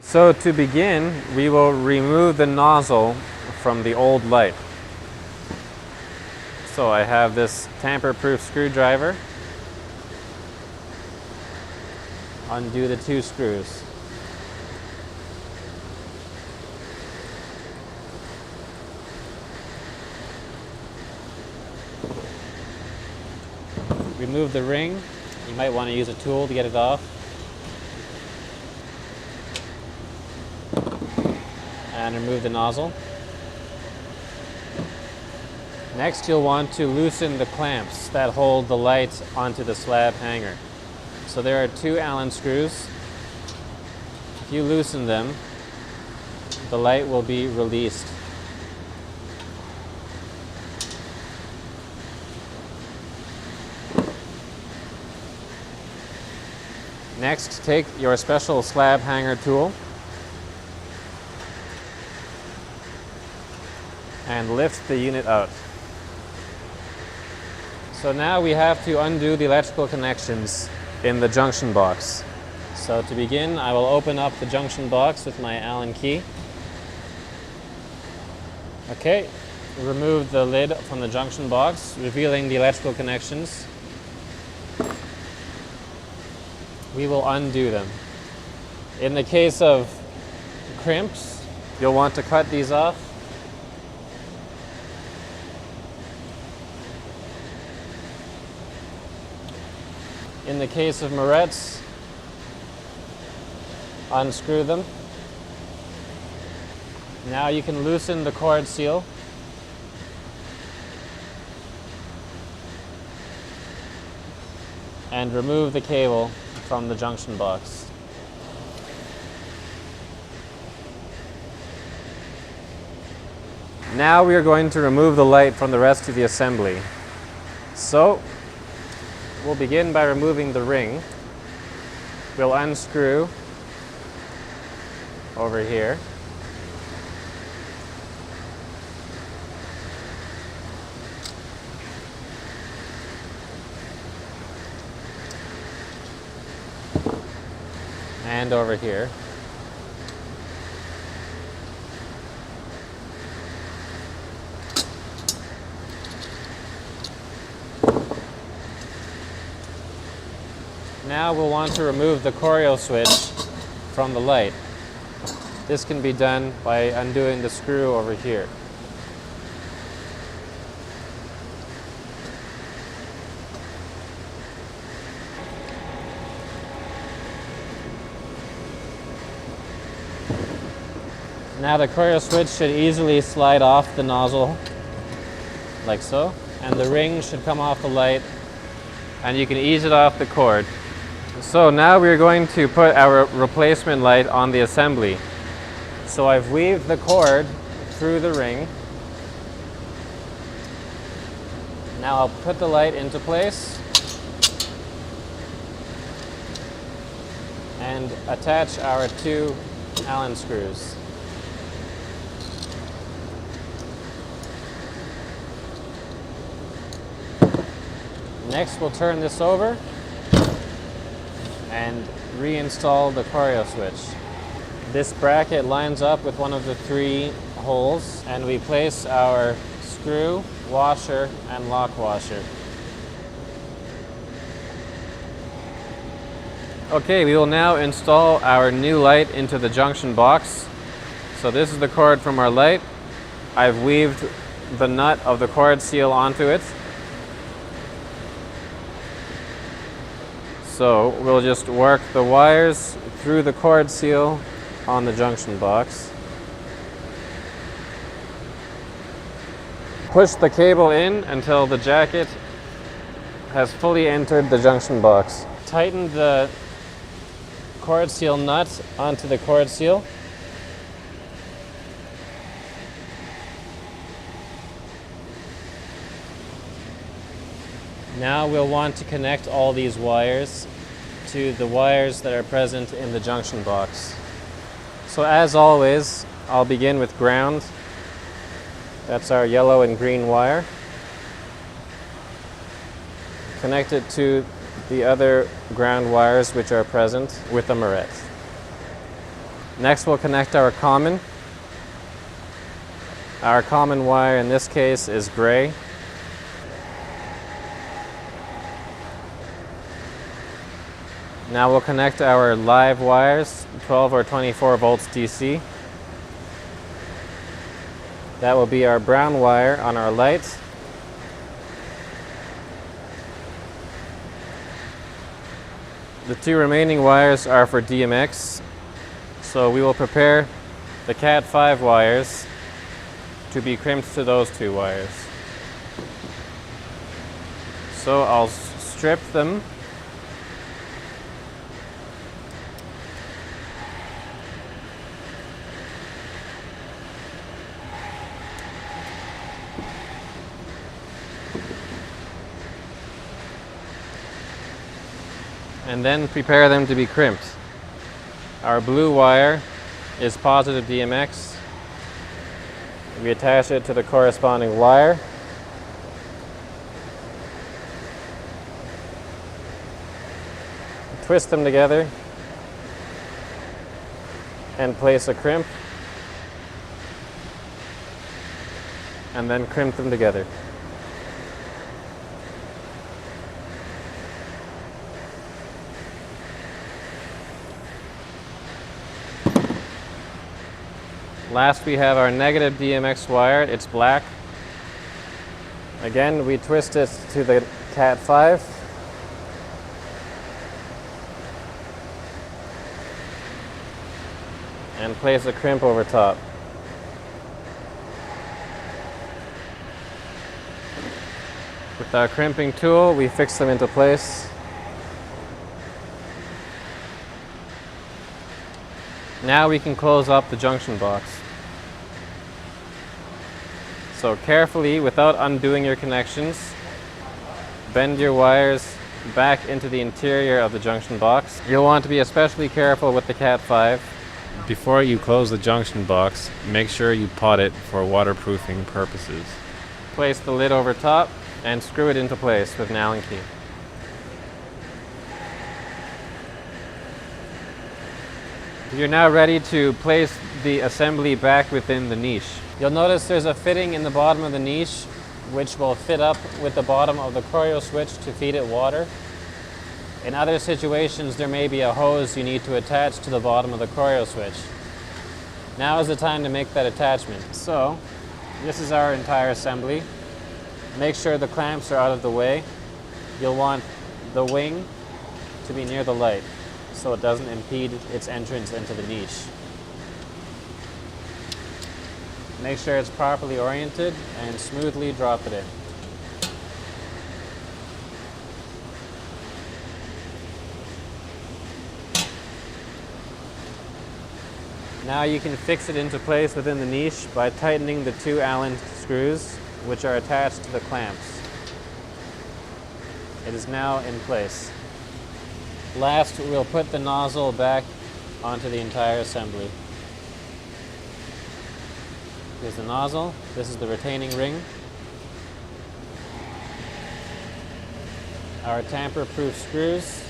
So to begin, we will remove the nozzle from the old light. So I have this tamper-proof screwdriver. Undo the 2 screws. Remove the ring. You might want to use a tool to get it off. And remove the nozzle. Next, you'll want to loosen the clamps that hold the light onto the slab hanger. So there are 2 Allen screws. If you loosen them, the light will be released. Next, take your special slab hanger tool and lift the unit out. So now we have to undo the electrical connections in the junction box. So to begin, I will open up the junction box with my Allen key. Okay, remove the lid from the junction box, revealing the electrical connections. We will undo them. In the case of crimps, you'll want to cut these off. In the case of morettes, unscrew them. Now you can loosen the cord seal. And remove the cable from the junction box. Now we are going to remove the light from the rest of the assembly. So we'll begin by removing the ring. We'll unscrew over here. And over here. Now we'll want to remove the choreo switch from the light. This can be done by undoing the screw over here. Now the choreo switch should easily slide off the nozzle, like so, and the ring should come off the light, and you can ease it off the cord. So now we're going to put our replacement light on the assembly. So I've weaved the cord through the ring. Now I'll put the light into place and attach our 2 Allen screws. Next, we'll turn this over and reinstall the choreo switch. This bracket lines up with one of the 3 holes, and we place our screw, washer, and lock washer. Okay, we will now install our new light into the junction box. So this is the cord from our light. I've weaved the nut of the cord seal onto it. So we'll just work the wires through the cord seal on the junction box. Push the cable in until the jacket has fully entered the junction box. Tighten the cord seal nut onto the cord seal. Now we'll want to connect all these wires to the wires that are present in the junction box. So as always, I'll begin with ground. That's our yellow and green wire. Connect it to the other ground wires which are present with the moret. Next we'll connect our common. Our common wire in this case is gray. Now we'll connect our live wires, 12 or 24 volts DC. That will be our brown wire on our light. The two remaining wires are for DMX, so we will prepare the Cat 5 wires to be crimped to those two wires. So I'll strip them. And then prepare them to be crimped. Our blue wire is positive DMX. We attach it to the corresponding wire. Twist them together and place a crimp, and then crimp them together. Last we have our negative DMX wire, it's black. Again, we twist it to the Cat 5. And place a crimp over top. With our crimping tool, we fix them into place. Now we can close up the junction box. So carefully, without undoing your connections, bend your wires back into the interior of the junction box. You'll want to be especially careful with the Cat 5. Before you close the junction box, make sure you pot it for waterproofing purposes. Place the lid over top and screw it into place with an Allen key. You're now ready to place the assembly back within the niche. You'll notice there's a fitting in the bottom of the niche which will fit up with the bottom of the choreo switch to feed it water. In other situations, there may be a hose you need to attach to the bottom of the choreo switch. Now is the time to make that attachment. So, this is our entire assembly. Make sure the clamps are out of the way. You'll want the wing to be near the light so it doesn't impede its entrance into the niche. Make sure it's properly oriented and smoothly drop it in. Now you can fix it into place within the niche by tightening the two Allen screws which are attached to the clamps. It is now in place. Last, we'll put the nozzle back onto the entire assembly. Here's the nozzle. This is the retaining ring. Our tamper-proof screws.